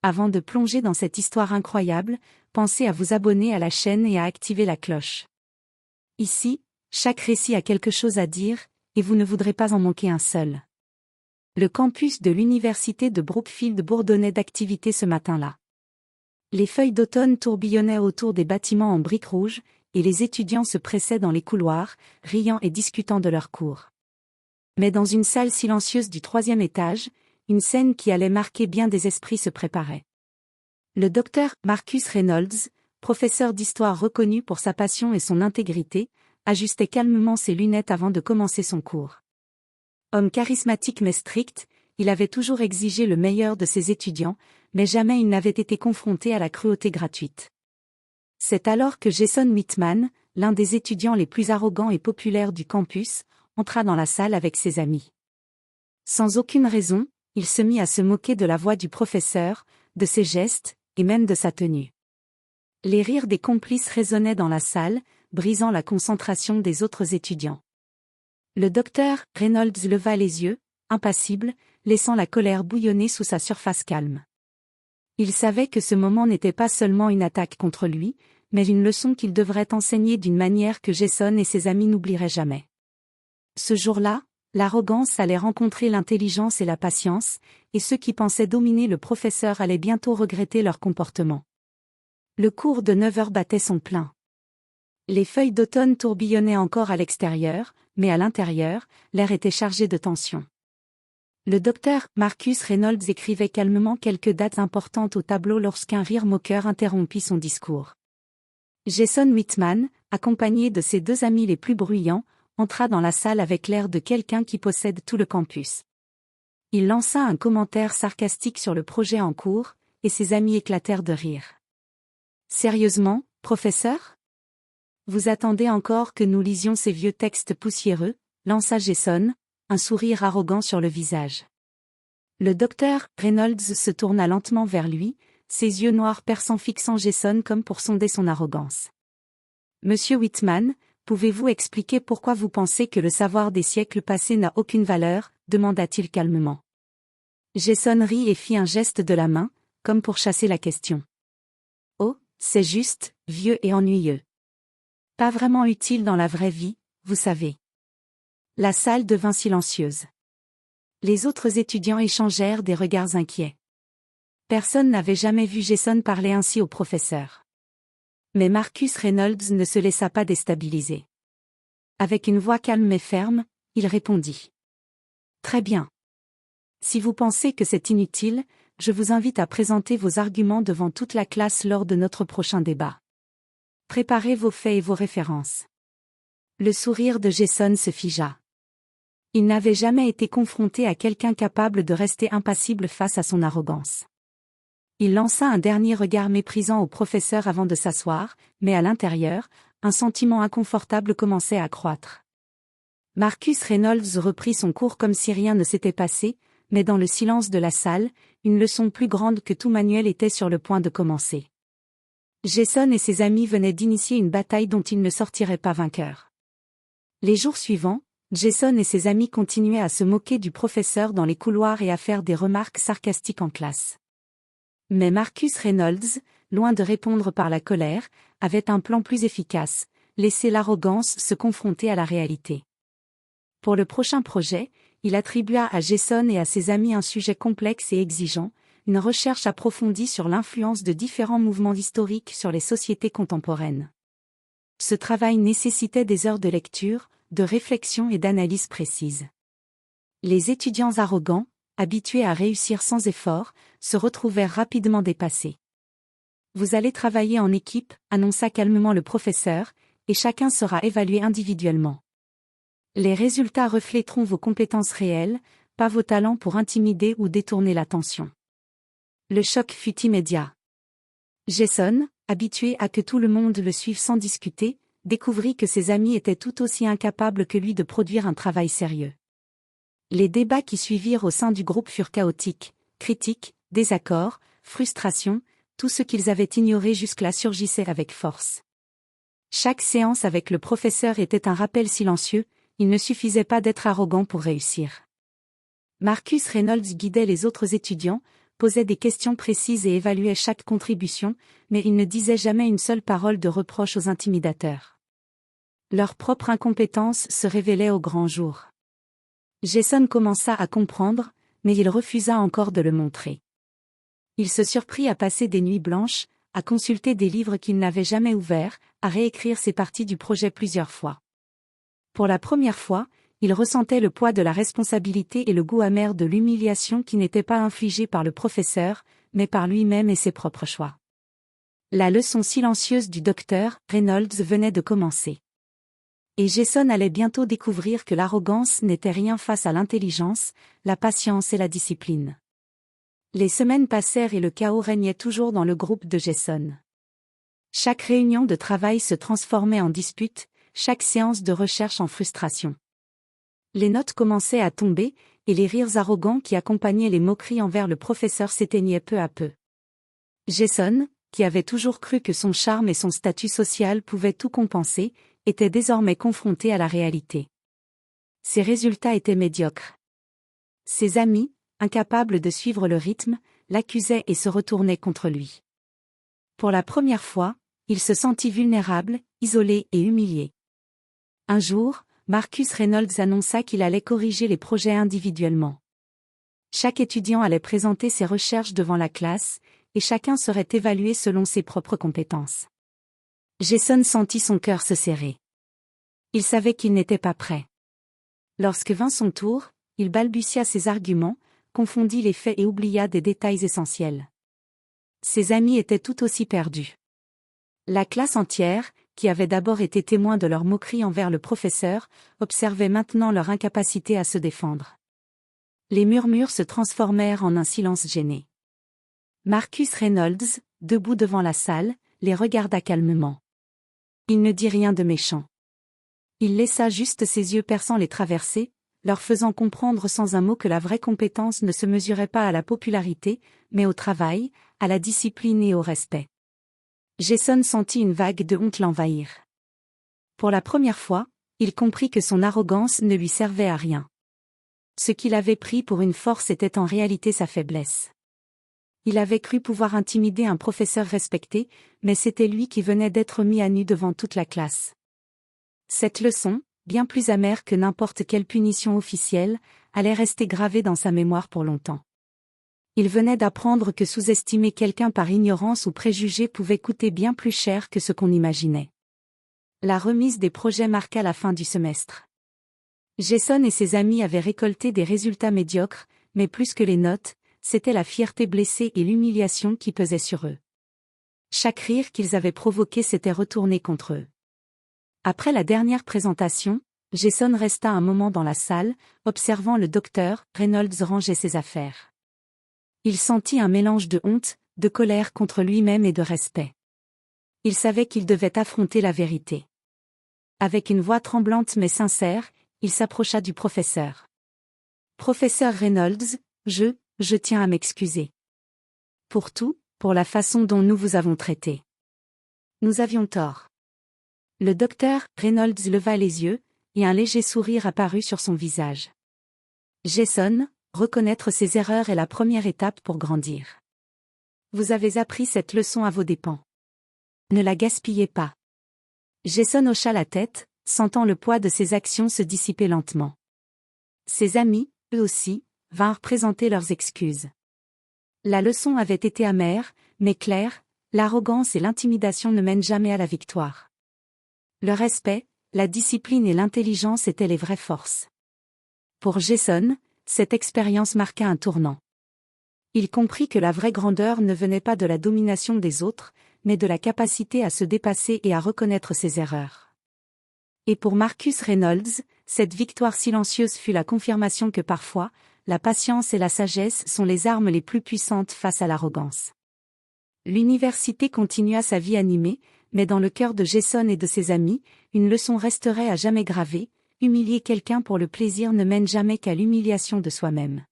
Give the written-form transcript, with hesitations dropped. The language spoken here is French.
Avant de plonger dans cette histoire incroyable, pensez à vous abonner à la chaîne et à activer la cloche. Ici, chaque récit a quelque chose à dire, et vous ne voudrez pas en manquer un seul. Le campus de l'université de Brookfield bourdonnait d'activité ce matin-là. Les feuilles d'automne tourbillonnaient autour des bâtiments en briques rouges, et les étudiants se pressaient dans les couloirs, riant et discutant de leurs cours. Mais dans une salle silencieuse du 3e étage, une scène qui allait marquer bien des esprits se préparait. Le docteur Marcus Reynolds, professeur d'histoire reconnu pour sa passion et son intégrité, ajustait calmement ses lunettes avant de commencer son cours. Homme charismatique mais strict, il avait toujours exigé le meilleur de ses étudiants, mais jamais il n'avait été confronté à la cruauté gratuite. C'est alors que Jason Whitman, l'un des étudiants les plus arrogants et populaires du campus, entra dans la salle avec ses amis. Sans aucune raison, il se mit à se moquer de la voix du professeur, de ses gestes, et même de sa tenue. Les rires des complices résonnaient dans la salle, brisant la concentration des autres étudiants. Le docteur Reynolds leva les yeux, impassible, laissant la colère bouillonner sous sa surface calme. Il savait que ce moment n'était pas seulement une attaque contre lui, mais une leçon qu'il devrait enseigner d'une manière que Jason et ses amis n'oublieraient jamais. Ce jour-là, l'arrogance allait rencontrer l'intelligence et la patience, et ceux qui pensaient dominer le professeur allaient bientôt regretter leur comportement. Le cours de 9 heures battait son plein. Les feuilles d'automne tourbillonnaient encore à l'extérieur, mais à l'intérieur, l'air était chargé de tension. Le docteur Marcus Reynolds écrivait calmement quelques dates importantes au tableau lorsqu'un rire moqueur interrompit son discours. Jason Whitman, accompagné de ses 2 amis les plus bruyants, entra dans la salle avec l'air de quelqu'un qui possède tout le campus. Il lança un commentaire sarcastique sur le projet en cours, et ses amis éclatèrent de rire. « Sérieusement, professeur ? Vous attendez encore que nous lisions ces vieux textes poussiéreux ?» lança Jason, un sourire arrogant sur le visage. Le docteur Reynolds se tourna lentement vers lui, ses yeux noirs perçants fixant Jason comme pour sonder son arrogance. « Monsieur Whitman, pouvez-vous expliquer pourquoi vous pensez que le savoir des siècles passés n'a aucune valeur ?» demanda-t-il calmement. Jason rit et fit un geste de la main, comme pour chasser la question. « Oh, c'est juste, vieux et ennuyeux. Pas vraiment utile dans la vraie vie, vous savez. » La salle devint silencieuse. Les autres étudiants échangèrent des regards inquiets. Personne n'avait jamais vu Jason parler ainsi au professeur. Mais Marcus Reynolds ne se laissa pas déstabiliser. Avec une voix calme mais ferme, il répondit. « Très bien. Si vous pensez que c'est inutile, je vous invite à présenter vos arguments devant toute la classe lors de notre prochain débat. Préparez vos faits et vos références. » Le sourire de Jason se figea. Il n'avait jamais été confronté à quelqu'un capable de rester impassible face à son arrogance. Il lança un dernier regard méprisant au professeur avant de s'asseoir, mais à l'intérieur, un sentiment inconfortable commençait à croître. Marcus Reynolds reprit son cours comme si rien ne s'était passé, mais dans le silence de la salle, une leçon plus grande que tout manuel était sur le point de commencer. Jason et ses amis venaient d'initier une bataille dont ils ne sortiraient pas vainqueurs. Les jours suivants, Jason et ses amis continuaient à se moquer du professeur dans les couloirs et à faire des remarques sarcastiques en classe. Mais Marcus Reynolds, loin de répondre par la colère, avait un plan plus efficace, laisser l'arrogance se confronter à la réalité. Pour le prochain projet, il attribua à Jason et à ses amis un sujet complexe et exigeant, une recherche approfondie sur l'influence de différents mouvements historiques sur les sociétés contemporaines. Ce travail nécessitait des heures de lecture, de réflexion et d'analyse précise. Les étudiants arrogants, habitués à réussir sans effort, se retrouvèrent rapidement dépassés. « Vous allez travailler en équipe », annonça calmement le professeur, « et chacun sera évalué individuellement. Les résultats refléteront vos compétences réelles, pas vos talents pour intimider ou détourner l'attention. » Le choc fut immédiat. Jason, habitué à que tout le monde le suive sans discuter, découvrit que ses amis étaient tout aussi incapables que lui de produire un travail sérieux. Les débats qui suivirent au sein du groupe furent chaotiques, critiques, désaccords, frustrations, tout ce qu'ils avaient ignoré jusque-là surgissait avec force. Chaque séance avec le professeur était un rappel silencieux, il ne suffisait pas d'être arrogant pour réussir. Marcus Reynolds guidait les autres étudiants, posait des questions précises et évaluait chaque contribution, mais il ne disait jamais une seule parole de reproche aux intimidateurs. Leur propre incompétence se révélait au grand jour. Jason commença à comprendre, mais il refusa encore de le montrer. Il se surprit à passer des nuits blanches, à consulter des livres qu'il n'avait jamais ouverts, à réécrire ses parties du projet plusieurs fois. Pour la première fois, il ressentait le poids de la responsabilité et le goût amer de l'humiliation qui n'était pas infligée par le professeur, mais par lui-même et ses propres choix. La leçon silencieuse du docteur Reynolds venait de commencer. Et Jason allait bientôt découvrir que l'arrogance n'était rien face à l'intelligence, la patience et la discipline. Les semaines passèrent et le chaos régnait toujours dans le groupe de Jason. Chaque réunion de travail se transformait en dispute, chaque séance de recherche en frustration. Les notes commençaient à tomber, et les rires arrogants qui accompagnaient les moqueries envers le professeur s'éteignaient peu à peu. Jason, qui avait toujours cru que son charme et son statut social pouvaient tout compenser, était désormais confronté à la réalité. Ses résultats étaient médiocres. Ses amis, incapables de suivre le rythme, l'accusaient et se retournaient contre lui. Pour la première fois, il se sentit vulnérable, isolé et humilié. Un jour, Marcus Reynolds annonça qu'il allait corriger les projets individuellement. Chaque étudiant allait présenter ses recherches devant la classe, et chacun serait évalué selon ses propres compétences. Jason sentit son cœur se serrer. Il savait qu'il n'était pas prêt. Lorsque vint son tour, il balbutia ses arguments, confondit les faits et oublia des détails essentiels. Ses amis étaient tout aussi perdus. La classe entière, qui avait d'abord été témoin de leur moquerie envers le professeur, observait maintenant leur incapacité à se défendre. Les murmures se transformèrent en un silence gêné. Marcus Reynolds, debout devant la salle, les regarda calmement. Il ne dit rien de méchant. Il laissa juste ses yeux perçants les traverser, leur faisant comprendre sans un mot que la vraie compétence ne se mesurait pas à la popularité, mais au travail, à la discipline et au respect. Jason sentit une vague de honte l'envahir. Pour la première fois, il comprit que son arrogance ne lui servait à rien. Ce qu'il avait pris pour une force était en réalité sa faiblesse. Il avait cru pouvoir intimider un professeur respecté, mais c'était lui qui venait d'être mis à nu devant toute la classe. Cette leçon, bien plus amère que n'importe quelle punition officielle, allait rester gravée dans sa mémoire pour longtemps. Il venait d'apprendre que sous-estimer quelqu'un par ignorance ou préjugé pouvait coûter bien plus cher que ce qu'on imaginait. La remise des projets marqua la fin du semestre. Jason et ses amis avaient récolté des résultats médiocres, mais plus que les notes, c'était la fierté blessée et l'humiliation qui pesaient sur eux. Chaque rire qu'ils avaient provoqué s'était retourné contre eux. Après la dernière présentation, Jason resta un moment dans la salle, observant le docteur Reynolds ranger ses affaires. Il sentit un mélange de honte, de colère contre lui-même et de respect. Il savait qu'il devait affronter la vérité. Avec une voix tremblante mais sincère, il s'approcha du professeur. « Professeur Reynolds, je tiens à m'excuser. Pour tout, pour la façon dont nous vous avons traité. Nous avions tort. » Le docteur Reynolds leva les yeux, et un léger sourire apparut sur son visage. Jason, reconnaître ses erreurs est la première étape pour grandir. Vous avez appris cette leçon à vos dépens. Ne la gaspillez pas. Jason hocha la tête, sentant le poids de ses actions se dissiper lentement. Ses amis, eux aussi, vinrent présenter leurs excuses. La leçon avait été amère, mais claire, l'arrogance et l'intimidation ne mènent jamais à la victoire. Le respect, la discipline et l'intelligence étaient les vraies forces. Pour Jason, cette expérience marqua un tournant. Il comprit que la vraie grandeur ne venait pas de la domination des autres, mais de la capacité à se dépasser et à reconnaître ses erreurs. Et pour Marcus Reynolds, cette victoire silencieuse fut la confirmation que parfois, la patience et la sagesse sont les armes les plus puissantes face à l'arrogance. L'université continua sa vie animée, mais dans le cœur de Jason et de ses amis, une leçon resterait à jamais gravée: humilier quelqu'un pour le plaisir ne mène jamais qu'à l'humiliation de soi-même.